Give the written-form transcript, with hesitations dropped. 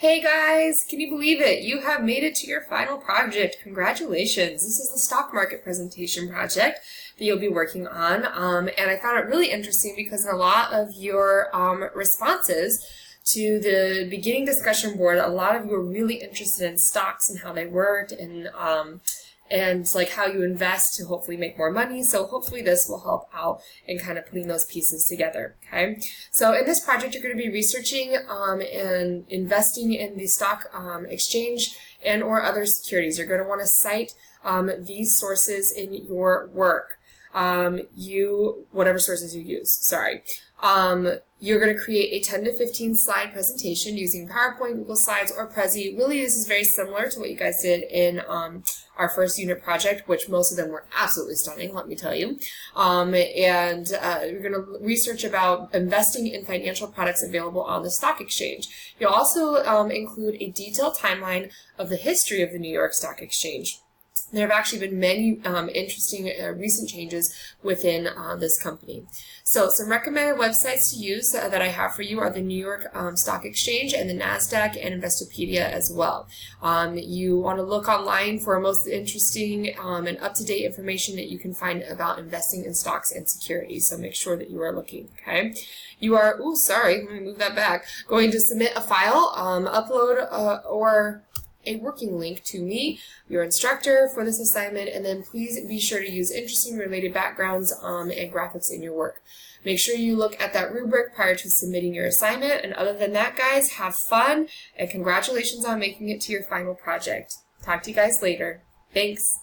Hey guys, can you believe it? You have made it to your final project. Congratulations. This is the stock market presentation project that you'll be working on. And I found it really interesting because in a lot of your responses to the beginning discussion board, a lot of you were really interested in stocks and how they worked and like how you invest to hopefully make more money. So hopefully this will help out in kind of putting those pieces together, okay? So in this project, you're going to be researching and investing in the stock exchange and or other securities. You're going to want to cite these sources in your work. Whatever sources you use, sorry. You're going to create a 10 to 15 slide presentation using PowerPoint, Google Slides, or Prezi. Really, this is very similar to what you guys did in our first unit project, which most of them were absolutely stunning, let me tell you. You're going to research about investing in financial products available on the stock exchange. You'll also include a detailed timeline of the history of the New York Stock Exchange. There have actually been many interesting recent changes within this company. So some recommended websites to use that I have for you are the New York Stock Exchange and the NASDAQ and Investopedia as well. You want to look online for most interesting and up-to-date information that you can find about investing in stocks and securities. So make sure that you are looking, okay? You are, let me move that back, going to submit a file, upload or a working link to me, your instructor, for this assignment, and then please be sure to use interesting related backgrounds and graphics in your work. Make sure you look at that rubric prior to submitting your assignment, and other than that, guys, have fun, and congratulations on making it to your final project. Talk to you guys later. Thanks.